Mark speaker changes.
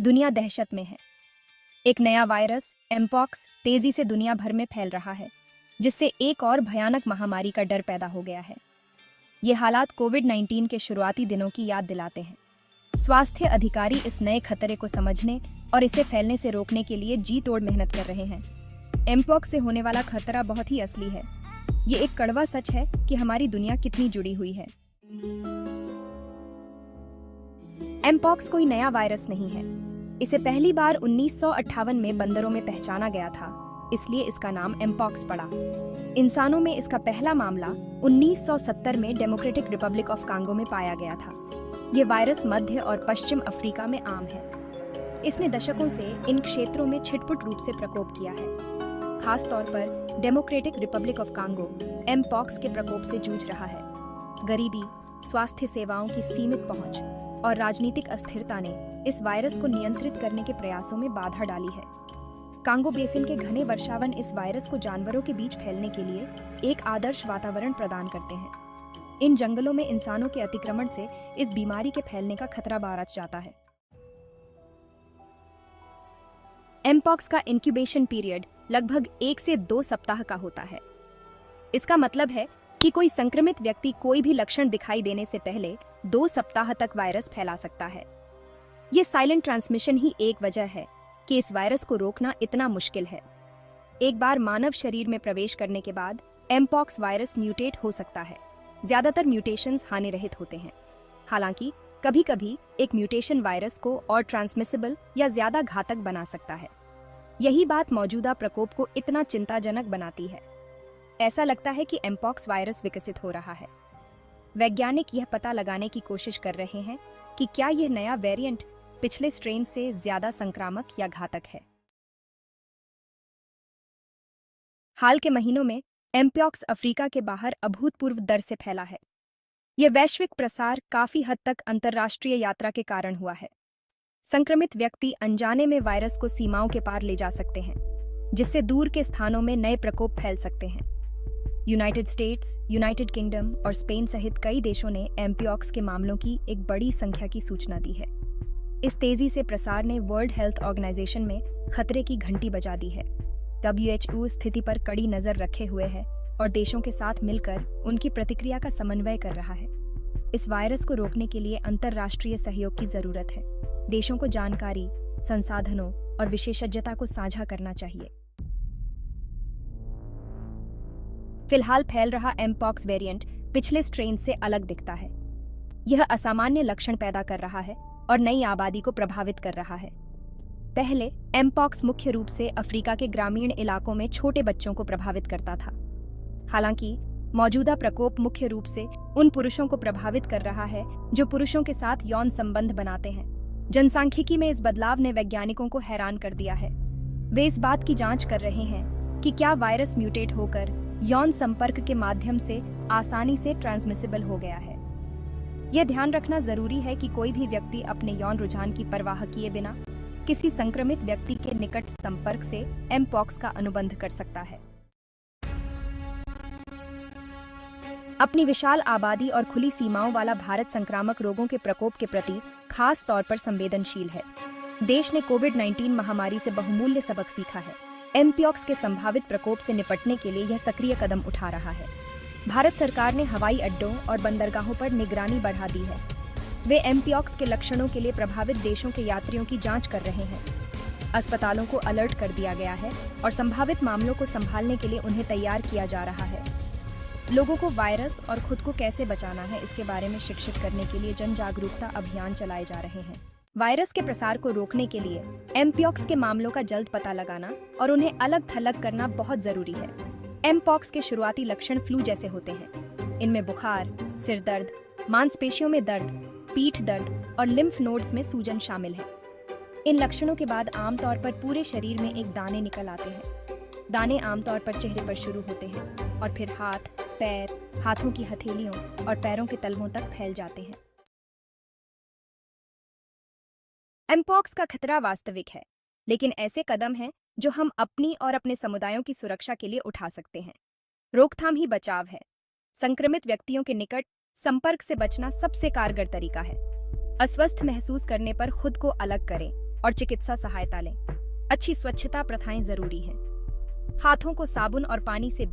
Speaker 1: दुनिया दहशत में है। एक नया वायरस एमपॉक्स तेजी से दुनिया भर में फैल रहा है, जिससे एक और भयानक महामारी का डर पैदा हो गया है। ये हालात कोविड-19 के शुरुआती दिनों की याद दिलाते हैं। स्वास्थ्य अधिकारी इस नए खतरे को समझने और इसे फैलने से रोकने के लिए जी तोड़ मेहनत कर रहे हैं। एमपॉक्स से होने वाला खतरा बहुत ही असली है। ये एक कड़वा सच है कि हमारी दुनिया कितनी जुड़ी हुई है। एमपॉक्स कोई नया वायरस नहीं है। इसे पहली बार 1958 में बंदरों में पहचाना गया था, इसलिए इसका नाम एमपॉक्स पड़ा। इंसानों में इसका पहला मामला 1970 में डेमोक्रेटिक रिपब्लिक ऑफ कांगो में पाया गया था। ये वायरस मध्य और पश्चिम अफ्रीका में आम है। इसने दशकों से इन क्षेत्रों में छिटपुट रूप से प्रकोप किया है। खास तौर पर democratic Republic of Congo mpox के प्रकोप से जूझ रहा है। गरीबी, स्वास्थ्य सेवाओं की सीमित पहुंच और राजनीतिक अस्थिरता ने इस वायरस को नियंत्रित करने के प्रयासों में बाधा डाली है। कांगो बेसिन के घने वर्षावन इस वायरस को जानवरों के बीच फैलने के लिए एक आदर्श वातावरण प्रदान करते हैं। इन जंगलों में इंसानों के अतिक्रमण से इस बीमारी के फैलने का खतरा बढ़ जाता है। एमपॉक्स का इंक्यूबेशन पीरियड लगभग 1 से 2 सप्ताह का होता है। इसका मतलब है कि कोई संक्रमित व्यक्ति कोई भी लक्षण दिखाई देने से पहले 2 सप्ताह तक वायरस फैला सकता है। ये साइलेंट ट्रांसमिशन ही एक वजह है कि इस वायरस को रोकना इतना मुश्किल है। एक बार मानव शरीर में प्रवेश करने के बाद एमपॉक्स वायरस म्यूटेट हो सकता है। ज्यादातर म्यूटेशंस हानिरहित होते हैं। हालांकि कभी-कभी एक म्यूटेशन वायरस को और ट्रांसमिसिबल या ज्यादा घातक बना सकता है। यही बात मौजूदा प्रकोप को इतना चिंताजनक बनाती है। ऐसा लगता है कि एमपॉक्स वायरस विकसित हो रहा है। वैज्ञानिक यह पता लगाने की कोशिश कर रहे हैं कि क्या यह नया वेरिएंट पिछले स्ट्रेन से ज्यादा संक्रामक या घातक है। हाल के महीनों में एमपॉक्स अफ्रीका के बाहर अभूतपूर्व दर से फैला है। यह वैश्विक प्रसार काफी हद तक अंतर्राष्ट्रीय यात्रा के कारण हुआ है। संक्रमित व्यक्ति अनजाने में वायरस को सीमाओं के पार ले जा सकते हैं, जिससे दूर के स्थानों में नए प्रकोप फैल सकते हैं। यूनाइटेड स्टेट्स, यूनाइटेड किंगडम और स्पेन सहित कई देशों ने एमपॉक्स के मामलों की एक बड़ी संख्या की सूचना दी है। इस तेजी से प्रसार ने वर्ल्ड हेल्थ ऑर्गेनाइजेशन में खतरे की घंटी बजा दी है। WHO स्थिति पर कड़ी नजर रखे हुए है और देशों के साथ मिलकर उनकी प्रतिक्रिया का समन्वय कर रहा है। इस वायरस को रोकने के लिए अंतर्राष्ट्रीय सहयोग की जरूरत है। देशों को जानकारी, संसाधनों और विशेषज्ञता को साझा करना चाहिए। फिलहाल फैल रहा एमपॉक्स वेरिएंट पिछले स्ट्रेन से अलग दिखता है। यह असामान्य लक्षण पैदा कर रहा है और नई आबादी को प्रभावित कर रहा है। पहले एमपॉक्स मुख्य रूप से अफ्रीका के ग्रामीण इलाकों में छोटे बच्चों को प्रभावित करता था। हालांकि मौजूदा प्रकोप मुख्य रूप से उन पुरुषों को प्रभावित कर रहा है जो पुरुषों के साथ यौन संबंध बनाते हैं। जनसांख्यिकी में इस बदलाव ने वैज्ञानिकों को हैरान कर दिया है। वे इस बात की जांच कर रहे हैं कि क्या वायरस म्यूटेट होकर यौन संपर्क के माध्यम से आसानी से ट्रांसमिसिबल हो गया है। यह ध्यान रखना जरूरी है कि कोई भी व्यक्ति अपने यौन रुझान की परवाह किए बिना किसी संक्रमित व्यक्ति के निकट संपर्क से एमपॉक्स का अनुबंध कर सकता है। अपनी विशाल आबादी और खुली सीमाओं वाला भारत संक्रामक रोगों के प्रकोप के प्रति खास तौर पर संवेदनशील है। देश ने कोविड-19 महामारी से बहुमूल्य सबक सीखा है। एमपॉक्स के संभावित प्रकोप से निपटने के लिए यह सक्रिय कदम उठा रहा है। भारत सरकार ने हवाई अड्डों और बंदरगाहों पर निगरानी बढ़ा दी है। वे एमपॉक्स के लक्षणों के लिए प्रभावित देशों के यात्रियों की जांच कर रहे हैं। अस्पतालों को अलर्ट कर दिया गया है और संभावित मामलों को संभालने के लिए उन्हें तैयार किया जा रहा है। लोगों को वायरस और खुद को कैसे बचाना है इसके बारे में शिक्षित करने के लिए जन जागरूकता अभियान चलाए जा रहे हैं। वायरस के प्रसार को रोकने के लिए एमपॉक्स के मामलों का जल्द पता लगाना और उन्हें अलग थलग करना बहुत जरूरी है। एमपॉक्स के शुरुआती लक्षण फ्लू जैसे होते हैं। इनमें बुखार, सिर दर्द, मांसपेशियों में दर्द, पीठ दर्द और लिम्फ नोड्स में सूजन शामिल है। इन लक्षणों के बाद आमतौर पर पूरे शरीर में एक दाने निकल आते हैं। दाने आमतौर पर चेहरे पर शुरू होते हैं और फिर हाथ, पैर, हाथों की हथेलियों और पैरों के तलवों तक फैल जाते हैं। एमपॉक्स का खतरा वास्तविक है, लेकिन ऐसे कदम हैं जो हम अपनी और अपने समुदायों की सुरक्षा के लिए उठा सकते हैं। रोकथाम ही बचाव है। संक्रमित व्यक्तियों के निकट संपर्क से बचना सबसे कारगर तरीका है। अस्वस्थ महसूस करने पर खुद को अलग करें, और चिकित्सा सहायता लें। अच्छी स्वच्छता प्रथाएं जरूरी हैं। हाथों को साबुन और पानी से